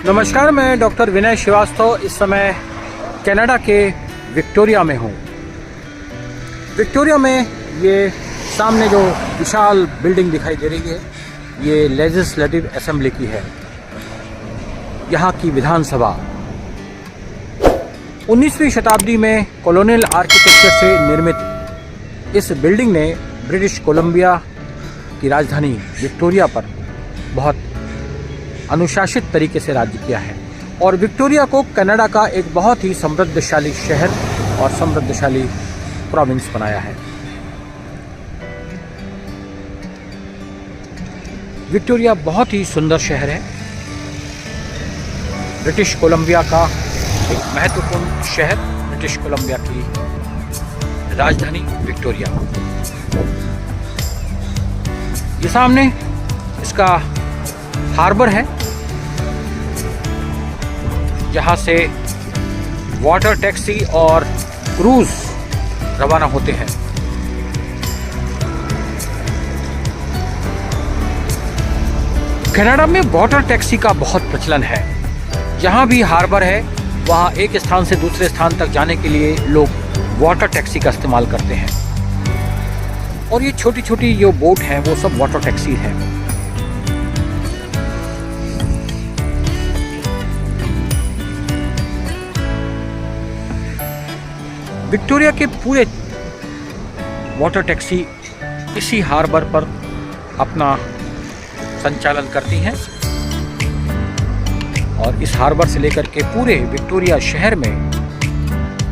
नमस्कार, मैं डॉक्टर विनय श्रीवास्तव इस समय कनाडा के विक्टोरिया में हूँ। विक्टोरिया में ये सामने जो विशाल बिल्डिंग दिखाई दे रही है, ये लेजिस्लेटिव असेंबली की है, यहाँ की विधानसभा। 19वीं शताब्दी में कॉलोनियल आर्किटेक्चर से निर्मित इस बिल्डिंग ने ब्रिटिश कोलंबिया की राजधानी विक्टोरिया पर बहुत अनुशासित तरीके से राज्य किया है और विक्टोरिया को कनाडा का एक बहुत ही समृद्धशाली शहर और समृद्धशाली प्रोविंस बनाया है। विक्टोरिया बहुत ही सुंदर शहर है, ब्रिटिश कोलंबिया का एक महत्वपूर्ण शहर, ब्रिटिश कोलंबिया की राजधानी विक्टोरिया। ये सामने इसका हार्बर है, जहाँ से वाटर टैक्सी और क्रूज रवाना होते हैं। कनाडा में वाटर टैक्सी का बहुत प्रचलन है। जहाँ भी हार्बर है, वहाँ एक स्थान से दूसरे स्थान तक जाने के लिए लोग वाटर टैक्सी का इस्तेमाल करते हैं और ये छोटी छोटी जो बोट हैं वो सब वाटर टैक्सी हैं। विक्टोरिया के पूरे वाटर टैक्सी इसी हार्बर पर अपना संचालन करती हैं और इस हार्बर से लेकर के पूरे विक्टोरिया शहर में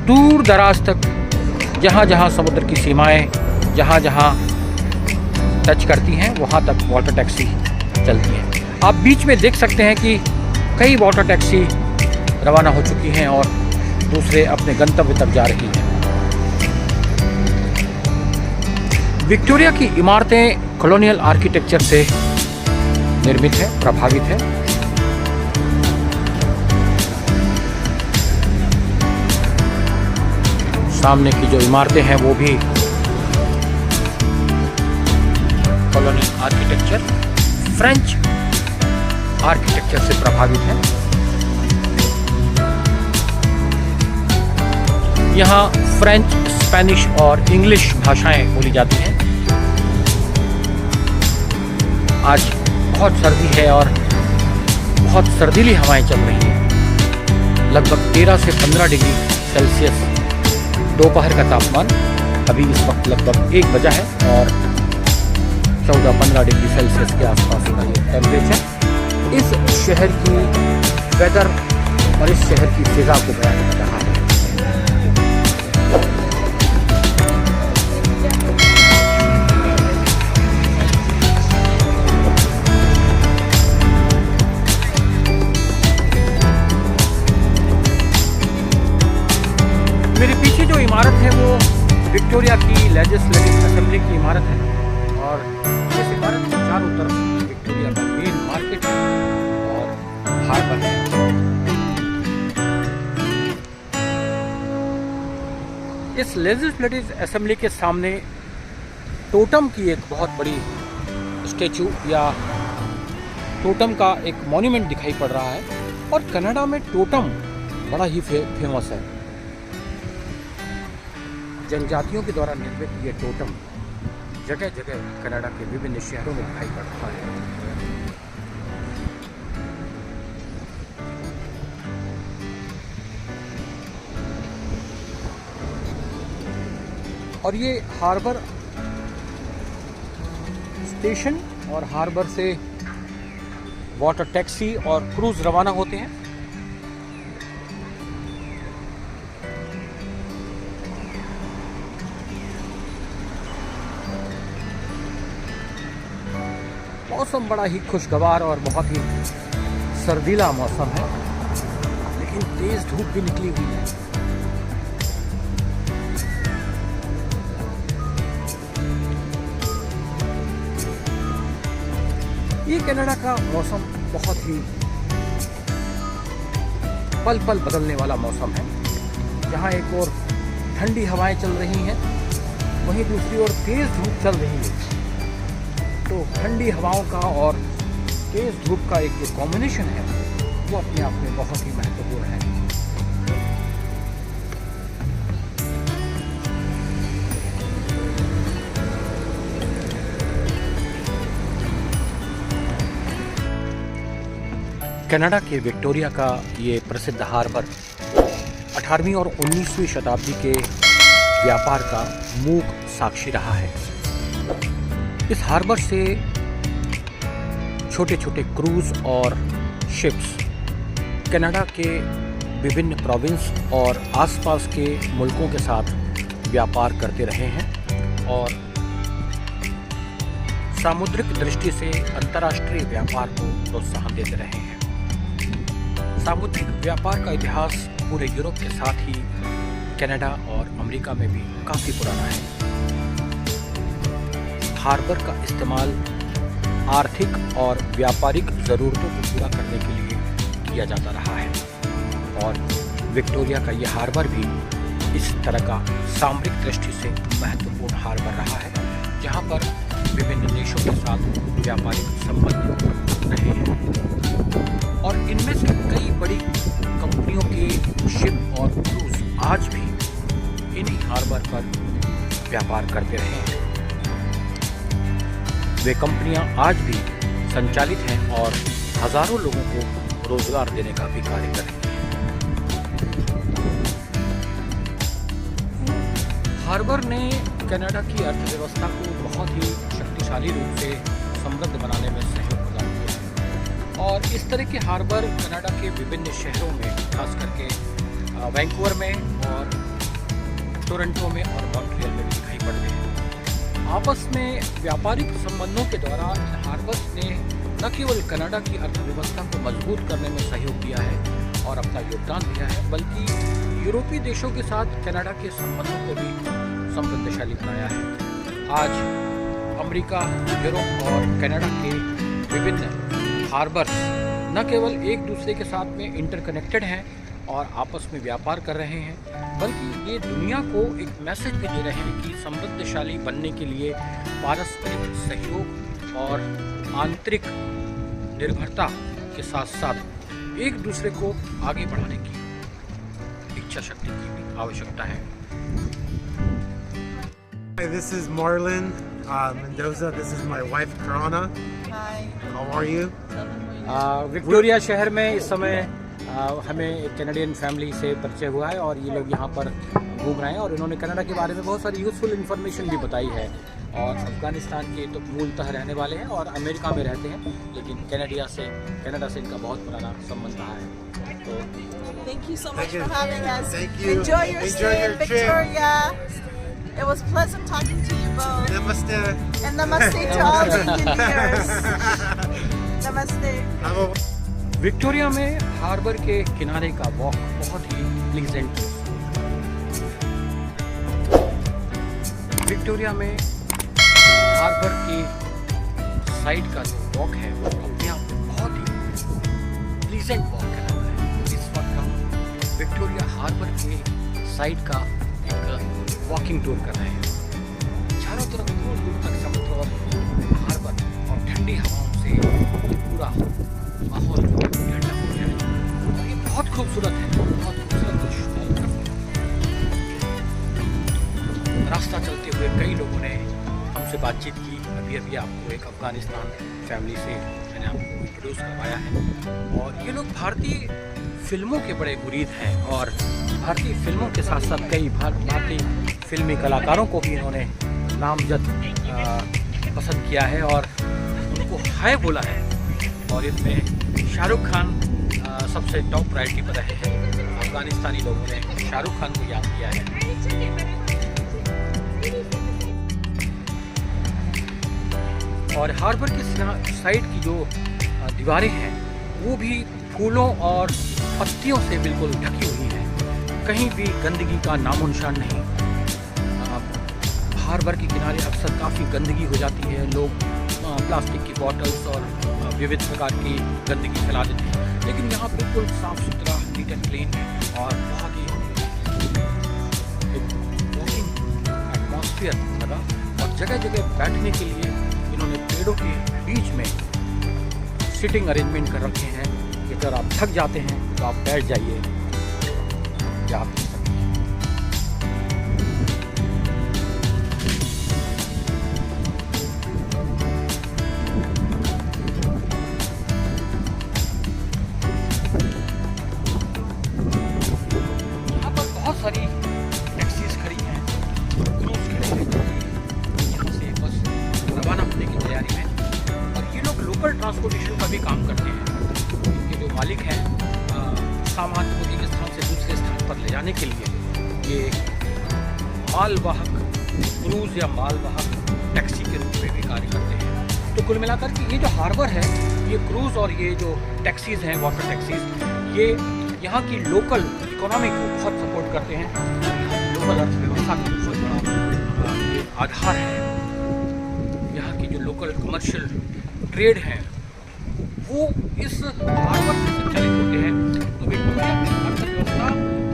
दूर दराज तक जहाँ जहाँ समुद्र की सीमाएं जहाँ जहाँ टच करती हैं वहाँ तक वाटर टैक्सी चलती है। आप बीच में देख सकते हैं कि कई वाटर टैक्सी रवाना हो चुकी हैं और दूसरे अपने गंतव्य तक जा रही हैं। विक्टोरिया की इमारतें कॉलोनियल आर्किटेक्चर से निर्मित है, प्रभावित है। सामने की जो इमारतें हैं वो भी कॉलोनियल आर्किटेक्चर, फ्रेंच आर्किटेक्चर से प्रभावित है। यहाँ फ्रेंच, स्पेनिश और इंग्लिश भाषाएं बोली जाती हैं। आज बहुत सर्दी है और बहुत सर्दीली हवाएं चल रही हैं। लगभग 13 से 15 डिग्री सेल्सियस दोपहर का तापमान अभी इस वक्त लगभग 1 बजा है और 14-15 डिग्री सेल्सियस के आसपास का ये टेम्परेचर इस शहर की वेदर और इस शहर की फिजा को बयान कर रहा है। मेरे पीछे जो इमारत है वो विक्टोरिया की लेजिस्लेटिव असेंबली की इमारत है और इस इमारत के चारों तरफ विक्टोरिया का मेन मार्केट और हार्बर है। इस लेजिस्लेटिव असेंबली के सामने टोटम की एक बहुत बड़ी स्टैचू या टोटम का एक मॉन्यूमेंट दिखाई पड़ रहा है और कनाडा में टोटम बड़ा ही फेमस है। जनजातियों के द्वारा निर्मित ये टोटम जगह जगह कनाडा के विभिन्न शहरों में दिखाई पड़ रहा है। और ये हार्बर स्टेशन और हार्बर से वाटर टैक्सी और क्रूज रवाना होते हैं। मौसम बड़ा ही खुशगवार और बहुत ही सर्दीला मौसम है, लेकिन तेज धूप भी निकली हुई है। ये कनाडा का मौसम बहुत ही पल पल बदलने वाला मौसम है, जहाँ एक ओर ठंडी हवाएं चल रही हैं, वहीं दूसरी ओर तेज धूप चल रही है। तो ठंडी हवाओं का और तेज धूप का एक जो कॉम्बिनेशन है वो अपने आप में बहुत ही महत्वपूर्ण है। कनाडा के विक्टोरिया का ये प्रसिद्ध हार्बर 18वीं और 19वीं शताब्दी के व्यापार का मूक साक्षी रहा है। इस हार्बर से छोटे छोटे क्रूज और शिप्स कनाडा के विभिन्न प्रोविंस और आसपास के मुल्कों के साथ व्यापार करते रहे हैं और सामुद्रिक दृष्टि से अंतर्राष्ट्रीय व्यापार को प्रोत्साहन देते रहे हैं। सामुद्रिक व्यापार का इतिहास पूरे यूरोप के साथ ही कनाडा और अमेरिका में भी काफ़ी पुराना है। हार्बर का इस्तेमाल आर्थिक और व्यापारिक ज़रूरतों को पूरा करने के लिए किया जाता रहा है और विक्टोरिया का यह हार्बर भी इस तरह का सामरिक दृष्टि से महत्वपूर्ण हार्बर रहा है, जहां पर विभिन्न देशों के साथ व्यापारिक संबंध रहे हैं और इनमें से कई बड़ी कंपनियों के शिप और क्रूज आज भी इन्हीं हार्बर पर व्यापार करते रहे हैं। वे कंपनियां आज भी संचालित हैं और हजारों लोगों को रोजगार देने का भी कार्य कर रही हैं। हार्बर ने कनाडा की अर्थव्यवस्था को बहुत ही शक्तिशाली रूप से समृद्ध बनाने में सहयोग प्रदान किया है और इस तरह के हार्बर कनाडा के विभिन्न शहरों में, खास करके वैंकूवर में और टोरंटो में और मॉन्ट्रियल में भी दिखाई पड़ते हैं। आपस में व्यापारिक संबंधों के दौरान हार्बर्स ने न केवल कनाडा की अर्थव्यवस्था को मजबूत करने में सहयोग दिया है और अपना योगदान दिया है, बल्कि यूरोपीय देशों के साथ कनाडा के संबंधों को भी समृद्धशाली बनाया है। आज अमेरिका, यूरोप और कनाडा के विभिन्न हार्बर्स न केवल एक दूसरे के साथ में इंटरकनेक्टेड हैं और आपस में व्यापार कर रहे हैं, बल्कि ये दुनिया को एक मैसेज भी दे रहे हैं कि समृद्धशाली बनने के लिए पारस्परिक सहयोग और आंतरिक निर्भरता के साथ साथ एक दूसरे को आगे बढ़ाने की इच्छा शक्ति की भी आवश्यकता है। Hi, this is Marlon Mendoza. This is my wife, Corona. Hi. How are you? Victoria शहर में इस समय हमें एक कैनेडियन फैमिली से परिचय हुआ है और ये लोग यहाँ पर घूम रहे हैं और इन्होंने कनाडा के बारे में बहुत सारी यूज़फुल इन्फॉर्मेशन भी बताई है। और अफ़गानिस्तान के तो मूलतः रहने वाले हैं और अमेरिका में रहते हैं, लेकिन कनाडा से इनका बहुत पुराना संबंध रहा है। तो Thank you so much for having us. Thank you. Enjoy your stay in trip. Victoria. It was pleasant talking to you both. Namaste. And namaste to all the engineers. Namaste. Victoria में harbour के किनारे का walk बहुत ही pleasant. Victoria में harbour के side का जो walk है वो अपने आप में बहुत ही प्लीजेंट वॉक कहलाता है। इस वक्त हम विक्टोरिया हार्बर के साइड का एक वॉकिंग टूर कर रहे हैं। चारों तरफ दूर दूर तक समुद्र और हार्बर और ठंडी हवाओं से पूरा माहौल ठंडा हो गया है और ये बहुत खूबसूरत है, बहुत खूबसूरत दृश्य। रास्ता चलते हुए कई लोगों ने हमसे बातचीत की। अभी आपको एक अफ़गानिस्तान फैमिली से मैंने आपको इंट्रोड्यूस करवाया है और ये लोग भारतीय फिल्मों के बड़े मुरीद हैं और भारतीय फिल्मों के साथ साथ कई भारतीय फिल्मी कलाकारों को भी इन्होंने नामजद पसंद किया है और उनको हाय बोला है और इसमें शाहरुख खान सबसे टॉप प्रायोरिटी पर रहे हैं। अफगानिस्तानी लोगों ने शाहरुख खान को याद किया है। और हार्बर के साइड की जो दीवारें हैं वो भी फूलों और पत्तियों से बिल्कुल ढकी हुई हैं, कहीं भी गंदगी का नामो निशान नहीं। हार्बर के किनारे अक्सर काफ़ी गंदगी हो जाती है, लोग प्लास्टिक की बॉटल्स और विविध प्रकार की गंदगी फैला देते हैं, लेकिन यहाँ बिल्कुल साफ़ सुथरा, नीट एंड क्लीन और बहुत ही एक वॉकिंग एटमॉस्फेयर लगा। और जगह जगह बैठने के लिए इन्होंने पेड़ों के बीच में सिटिंग अरेंजमेंट कर रखे हैं कि अगर आप थक जाते हैं तो आप बैठ जाइए या आप यहाँ पर बहुत सारी टैक्सीज खड़ी हैं, क्रूज खड़े हैं यहाँ से बस रवाना होने की तैयारी में। और ये लोग लोकल ट्रांसपोर्टेशन का भी काम करते हैं। इनके जो मालिक हैं सामान को एक स्थान से दूसरे स्थान पर ले जाने के लिए ये मालवाहक क्रूज या मालवाहक टैक्सी के रूप में भी कार्य करते हैं। तो कुल मिलाकर के ये जो हार्बर है, ये क्रूज और ये जो टैक्सीज हैं, वाटर टैक्सीज, ये यहाँ की लोकल इकोनॉमी को बहुत सपोर्ट करते हैं। लोकल अर्थव्यवस्था का बहुत बड़ा ये आधार है। यहाँ की जो लोकल कमर्शियल ट्रेड हैं वो इस हार्बर से संचालित होते हैं। तो विक्टोरिया की अर्थव्यवस्था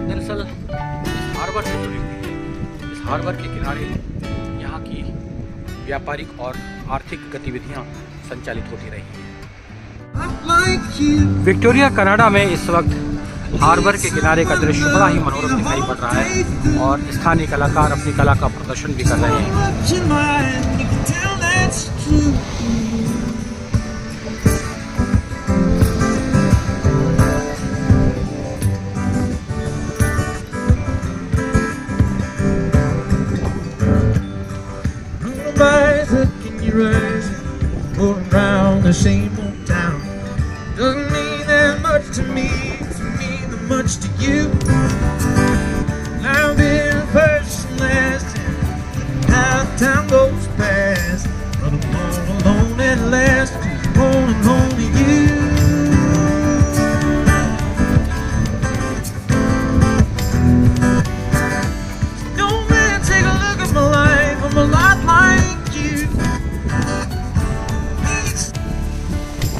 दरअसल इस हार्बर से जुड़ी हुई है। इस हार्बर के किनारे यहाँ की व्यापारिक और आर्थिक गतिविधियाँ संचालित होती रही हैं। विक्टोरिया कनाडा में इस वक्त हार्बर के किनारे का दृश्य बड़ा ही मनोरम दिखाई पड़ रहा है और स्थानीय कलाकार अपनी कला का प्रदर्शन भी कर रहे हैं। Around the same old town doesn't mean that much to me, doesn't mean that much to you. I've been first and last, and how time goes fast, but I'm all alone at last, just holding on to you. No man, take a look at my life, I'm a lot like you.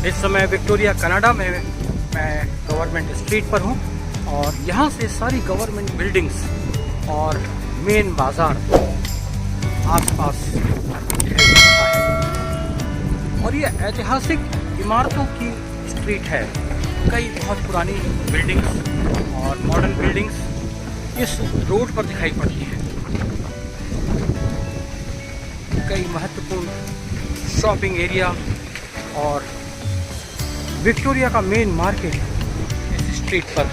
इस समय Victoria Canada में मैं government street पर हूँ और यहाँ से सारी गवर्नमेंट बिल्डिंग्स और मेन बाज़ार आसपास दिखाई दे रहा है। और ये ऐतिहासिक इमारतों की स्ट्रीट है। कई बहुत पुरानी बिल्डिंग्स और मॉडर्न बिल्डिंग्स इस रोड पर दिखाई पड़ती हैं। कई महत्वपूर्ण शॉपिंग एरिया और विक्टोरिया का मेन मार्केट इस स्ट्रीट पर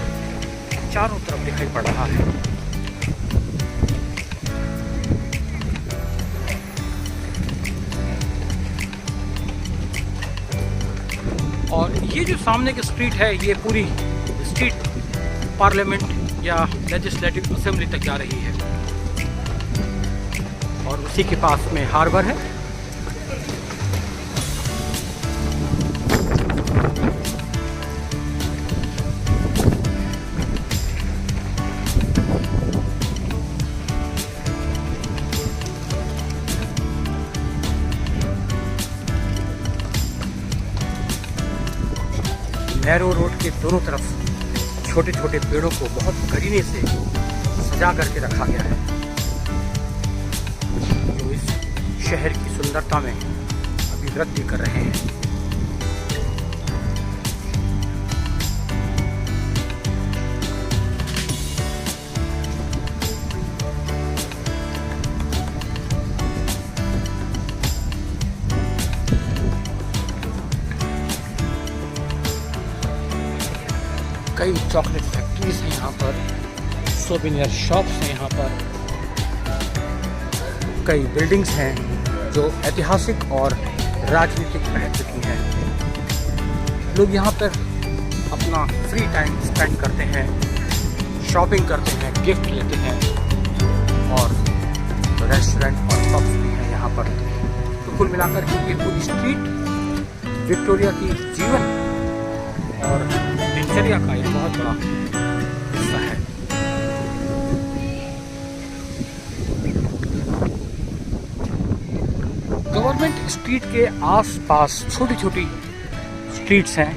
चारों तरफ दिखाई पड़ रहा है। और ये जो सामने की स्ट्रीट है, ये पूरी स्ट्रीट पार्लियामेंट या लेजिस्लेटिव असेंबली तक जा रही है और उसी के पास में हार्बर है। नैरो रोड के दोनों तरफ छोटे छोटे पेड़ों को बहुत करीने से सजा करके रखा गया है, जो इस शहर की सुंदरता में अभिवृद्धि कर रहे हैं। कई चॉकलेट फैक्ट्रीज हैं यहाँ पर, सोवेनियर शॉप्स हैं यहाँ पर, कई बिल्डिंग्स हैं जो ऐतिहासिक और राजनीतिक महत्व की हैं। लोग यहाँ पर अपना फ्री टाइम स्पेंड करते हैं, शॉपिंग करते हैं, गिफ्ट लेते हैं और रेस्टोरेंट और पब्स भी हैं यहाँ पर। तो कुल मिलाकर के ये पूरी स्ट्रीट विक्टोरिया की जीवन और दिनचर्या का एक बहुत बड़ा हिस्सा है। गवर्नमेंट स्ट्रीट के आसपास छोटी छोटी स्ट्रीट्स हैं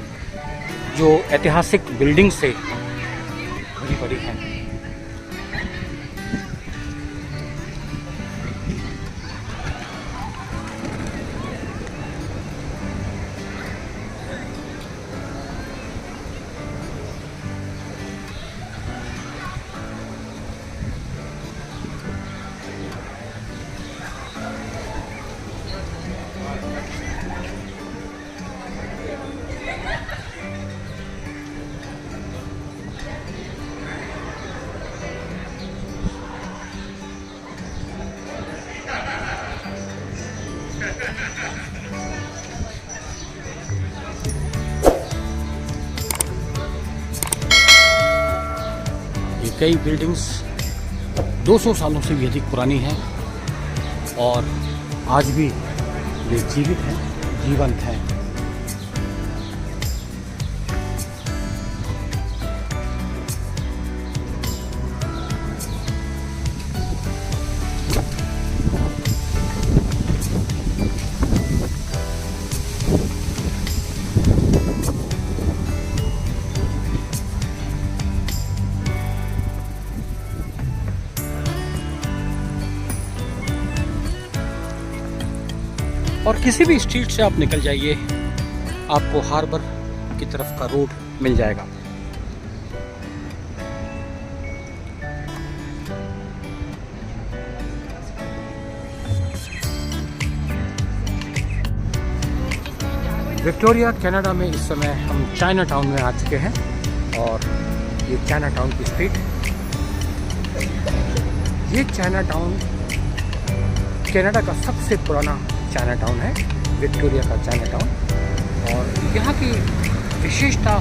जो ऐतिहासिक बिल्डिंग से भरी पड़ी हैं। कई बिल्डिंग्स 200 सालों से भी अधिक पुरानी हैं और आज भी वे जीवित हैं, जीवंत हैं। और किसी भी स्ट्रीट से आप निकल जाइए, आपको हार्बर की तरफ का रोड मिल जाएगा। विक्टोरिया कनाडा में इस समय हम चाइना टाउन में आ चुके हैं और ये चाइना टाउन की स्ट्रीट, ये चाइना टाउन कनाडा का सबसे पुराना चाइना टाउन है, विक्टोरिया का चाइना टाउन। और यहाँ की विशेषता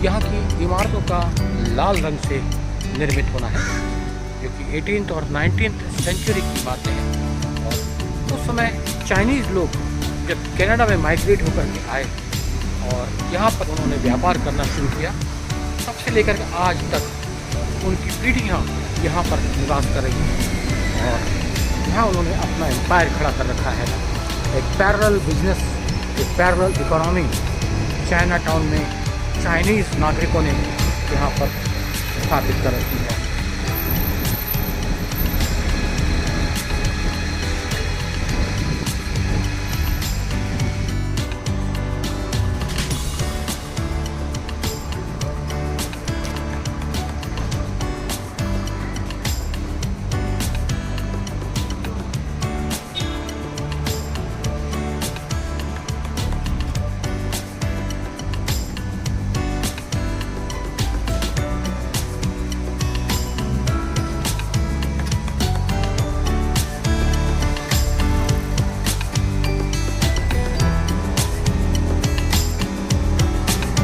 यहाँ की इमारतों का लाल रंग से निर्मित होना है, जो कि 18th और 19th सेंचुरी की बातें हैं। और उस समय चाइनीज़ लोग जब कनाडा में माइग्रेट होकर के आए और यहाँ पर उन्होंने व्यापार करना शुरू किया, तब से लेकर के आज तक उनकी पीढ़ियाँ यहाँ पर निवास कर रही हैं और यहाँ उन्होंने अपना एम्पायर खड़ा कर रखा है। एक पैरेलल बिजनेस, एक पैरेलल इकोनॉमी चाइना टाउन में चाइनीज़ नागरिकों ने यहाँ पर स्थापित कर रखी है।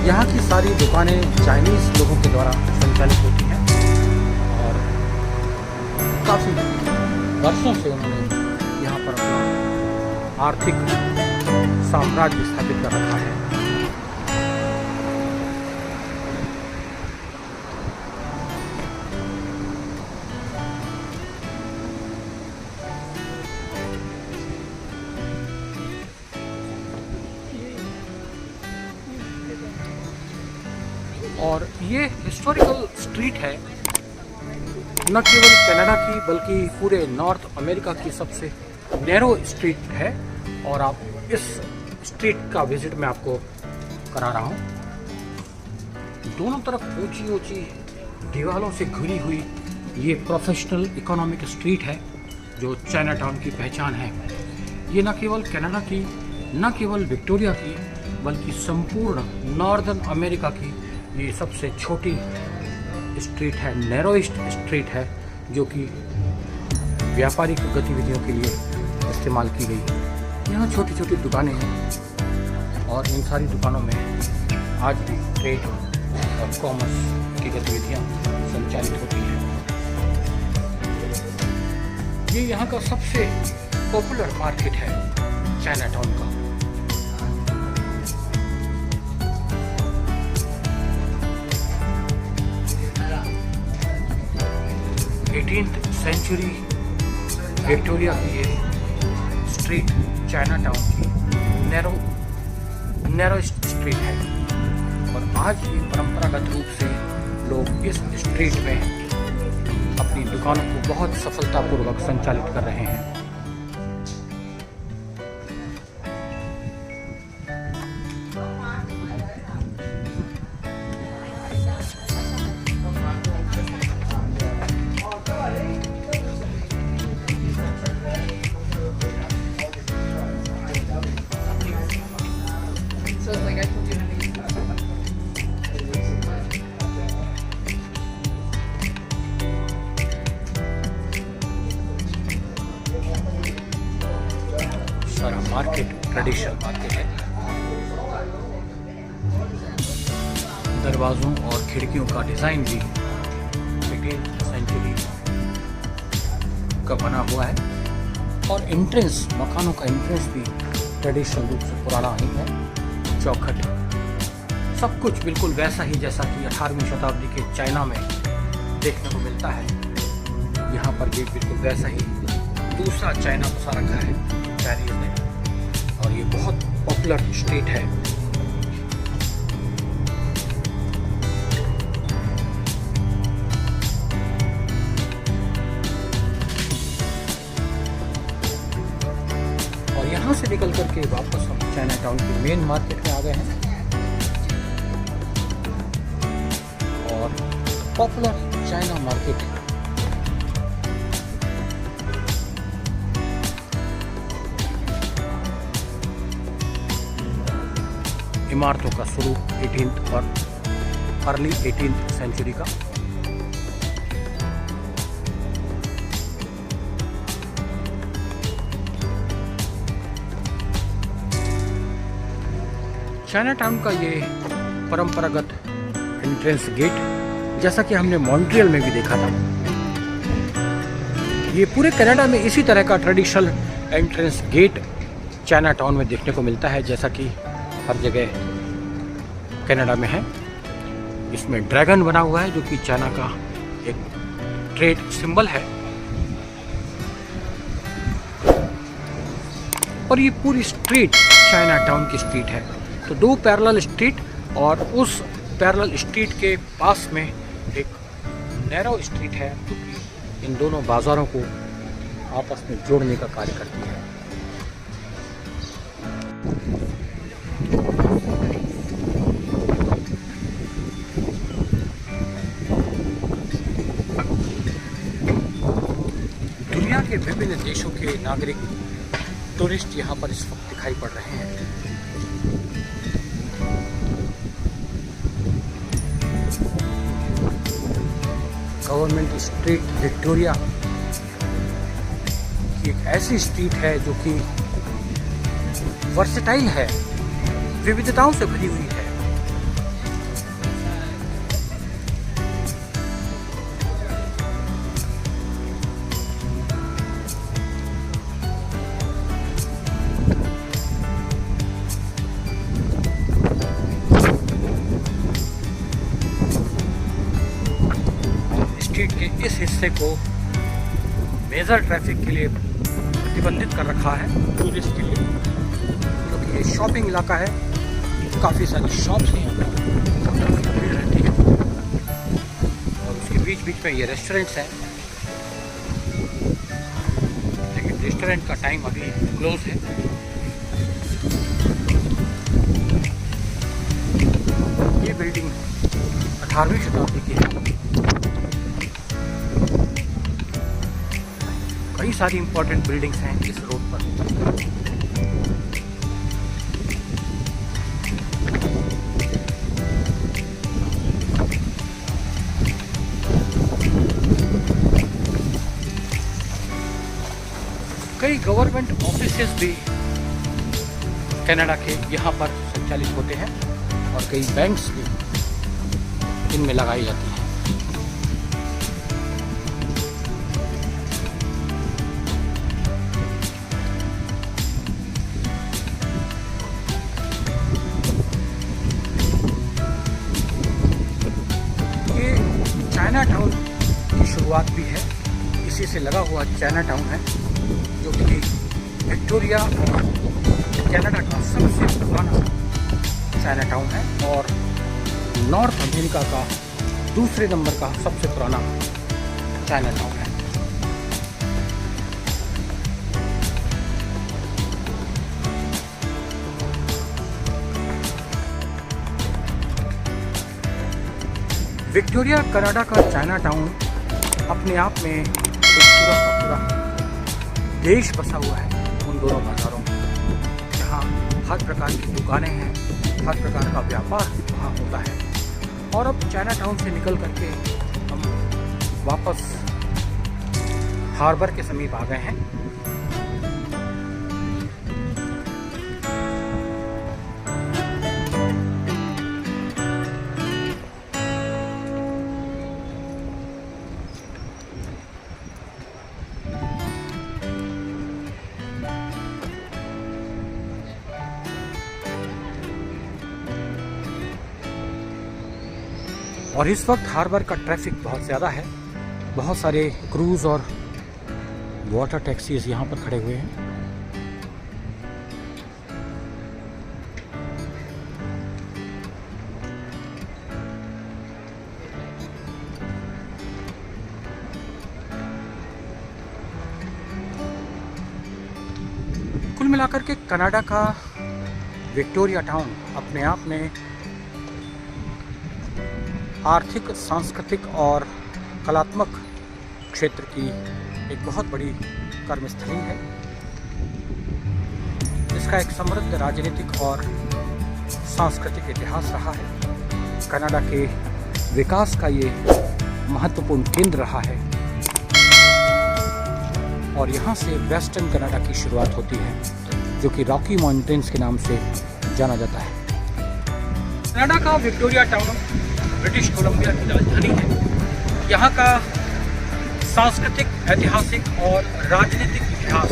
यहाँ की सारी दुकानें चाइनीज़ लोगों के द्वारा संचालित होती हैं और काफ़ी वर्षों से उन्होंने यहाँ पर अपना आर्थिक साम्राज्य स्थापित कर रखा है। और ये हिस्टोरिकल स्ट्रीट है, न केवल कनाडा की बल्कि पूरे नॉर्थ अमेरिका की सबसे नैरो स्ट्रीट है। और आप इस स्ट्रीट का विजिट मैं आपको करा रहा हूँ। दोनों तरफ ऊंची ऊंची दीवारों से घिरी हुई ये प्रोफेशनल इकोनॉमिक स्ट्रीट है जो चाइना टाउन की पहचान है। ये न केवल कनाडा की, न केवल विक्टोरिया की, बल्कि संपूर्ण नॉर्दर्न अमेरिका की ये सबसे छोटी स्ट्रीट है, नैरोइस्ट स्ट्रीट है, जो कि व्यापारिक गतिविधियों के लिए इस्तेमाल की गई। यहाँ छोटी छोटी दुकानें हैं और इन सारी दुकानों में आज भी ट्रेड और कॉमर्स की गतिविधियाँ संचालित होती हैं। ये यहाँ का सबसे पॉपुलर मार्केट है चाइना टाउन का। सेंचुरी विक्टोरिया की ये स्ट्रीट चाइना टाउन की नैरो स्ट्रीट है और आज भी परंपरागत रूप से लोग इस स्ट्रीट में अपनी दुकानों को बहुत सफलतापूर्वक संचालित कर रहे हैं। So it's like I told you. सारा मार्केट ट्रेडिशनल मार्केट है। दरवाज़ों और खिड़कियों का डिज़ाइन भी सेंचुरी का बना हुआ है और एंट्रेंस, मकानों का एंट्रेंस भी ट्रेडिशनल रूप से पुराना ही है। चौखट सब कुछ बिल्कुल वैसा ही जैसा कि 18वीं शताब्दी के चाइना में देखने को मिलता है। यहाँ पर गेट बिल्कुल वैसा ही दूसरा चाइना बसा रखा है चाइनीज ने, और ये बहुत पॉपुलर स्ट्रीट है। और यहाँ से निकल करके वापस हम चाइना टाउन की मेन मार्केट में आ गए हैं और पॉपुलर चाइना मार्केट इमारतों का स्वरूप 18th और अर्ली 18th सेंचुरी का। चाइना टाउन का ये परंपरागत एंट्रेंस गेट, जैसा कि हमने मॉन्ट्रियल में भी देखा था, ये पूरे कनाडा में इसी तरह का traditional entrance gate China town में देखने को मिलता है, जैसा कि हर जगह कनाडा में है। इसमें ड्रैगन बना हुआ है जो कि चाइना का एक ट्रेड सिंबल है, और ये पूरी स्ट्रीट चाइना टाउन की स्ट्रीट है। तो दो पैरेलल स्ट्रीट, और उस पैरेलल स्ट्रीट के पास में एक नैरो स्ट्रीट है जो कि इन दोनों बाज़ारों को आपस में जोड़ने का कार्य करती है। दुनिया के विभिन्न देशों के नागरिक टूरिस्ट यहाँ पर इस वक्त दिखाई पड़ रहे हैं। गवर्नमेंट स्ट्रीट विक्टोरिया की एक ऐसी स्ट्रीट है जो कि वर्सेटाइल है, विविधताओं से भरी हुई है। स्ट्रीट के इस हिस्से को मेजर ट्रैफिक के लिए प्रतिबंधित कर रखा है टूरिस्ट के लिए, क्योंकि ये शॉपिंग इलाका है, काफ़ी सारी शॉप्स हैं यहाँ पर, भीड़ रहती है, और उसके बीच बीच में ये रेस्टोरेंट्स हैं, लेकिन रेस्टोरेंट का टाइम अभी क्लोज है। ये बिल्डिंग 18वीं शताब्दी की है। कई सारी इंपॉर्टेंट बिल्डिंग्स हैं इस रोड पर। कई गवर्नमेंट ऑफिसेस भी कनाडा के यहाँ पर संचालित होते हैं, और कई बैंक्स भी इनमें लगाई जाती हैं। चाइना टाउन की शुरुआत भी है, इसी से लगा हुआ चाइना टाउन है, जो कि विक्टोरिया कनाडा का सबसे पुराना चाइना टाउन है, और नॉर्थ अमेरिका का दूसरे नंबर का सबसे पुराना चाइना टाउन है। विक्टोरिया कनाडा का चाइना टाउन अपने आप में एक पूरा का पूरा देश बसा हुआ है उन दोनों बाज़ारों में, जहाँ हर प्रकार की दुकानें हैं, हर प्रकार का व्यापार वहाँ होता है। और अब चाइना टाउन से निकल करके हम वापस हार्बर के समीप आ गए हैं। और इस वक्त हार्बर का ट्रैफिक बहुत ज़्यादा है। बहुत सारे क्रूज़ और वाटर टैक्सीज यहाँ पर खड़े हुए हैं। कुल मिलाकर के कनाडा का विक्टोरिया टाउन अपने आप में आर्थिक, सांस्कृतिक और कलात्मक क्षेत्र की एक बहुत बड़ी कर्मस्थली है। इसका एक समृद्ध राजनीतिक और सांस्कृतिक इतिहास रहा है। कनाडा के विकास का ये महत्वपूर्ण केंद्र रहा है और यहाँ से वेस्टर्न कनाडा की शुरुआत होती है, जो कि रॉकी माउंटेन्स के नाम से जाना जाता है। कनाडा का विक्टोरिया टाउन ब्रिटिश कोलंबिया की राजधानी है। यहाँ का सांस्कृतिक, ऐतिहासिक और राजनीतिक इतिहास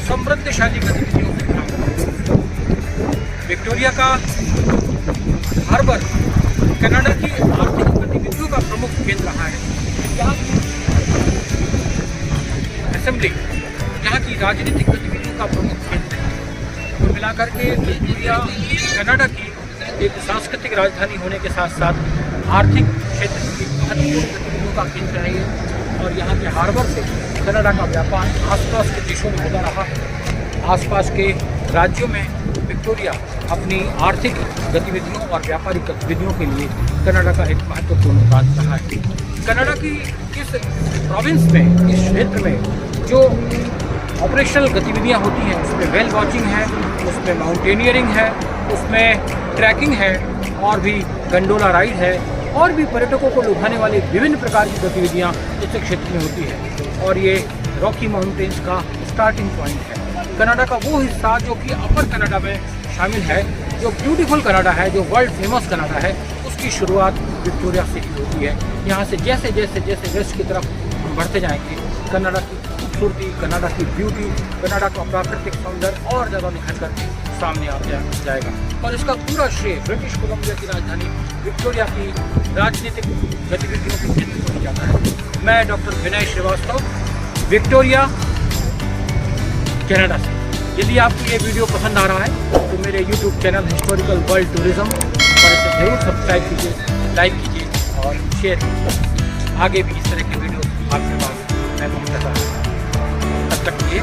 समृद्धशाली गतिविधियों से भरा हुआ है। विक्टोरिया का हार्बर कनाडा की आर्थिक गतिविधियों का प्रमुख केंद्र रहा है। यहाँ की असेंबली यहाँ की राजनीतिक गतिविधियों का प्रमुख केंद्र है। कुल मिलाकर के विक्टोरिया कनाडा की एक सांस्कृतिक राजधानी होने के साथ साथ आर्थिक क्षेत्र की महत्वपूर्ण गतिविधियों का केंद्र है। और यहाँ के हार्बर से कनाडा का व्यापार आसपास के देशों में होता रहा है। आसपास के राज्यों में विक्टोरिया अपनी आर्थिक गतिविधियों और व्यापारिक गतिविधियों के लिए कनाडा का एक महत्वपूर्ण राज्य रहा है। कनाडा की इस प्रोविंस में, इस क्षेत्र में जो ऑपरेशनल गतिविधियाँ होती हैं उसमें वेल वॉचिंग है, उसमें माउंटेनियरिंग है, उसमें ट्रैकिंग है और भी गंडोला राइड है और भी पर्यटकों को लुभाने वाली विभिन्न प्रकार की गतिविधियाँ इस क्षेत्र में होती है। और ये रॉकी माउंटेन्स का स्टार्टिंग पॉइंट है। कनाडा का वो हिस्सा जो कि अपर कनाडा में शामिल है, जो ब्यूटीफुल कनाडा है, जो वर्ल्ड फेमस कनाडा है, उसकी शुरुआत विक्टोरिया से ही होती है। यहाँ से जैसे जैसे जैसे वेस्ट की तरफ हम बढ़ते जाएंगे, कनाडा की खूबसूरती, कनाडा की ब्यूटी, कनाडा का प्राकृतिक सौंदर्य और ज़्यादा निखर कर सामने आ जाएगा। और इसका पूरा श्रेय ब्रिटिश कोलंबिया की राजधानी विक्टोरिया की राजनीतिक गतिविधियों के केंद्र को ही जाता है। मैं डॉक्टर विनय श्रीवास्तव, विक्टोरिया कनाडा से। यदि आपको ये वीडियो पसंद आ रहा है तो मेरे YouTube channel historical world tourism पर इसे जरूर सब्सक्राइब कीजिए, लाइक कीजिए और शेयर कीजिए। आगे भी इस तरह के वीडियो आपके पास मैं पहुँचाता हूँ। तब तक के लिए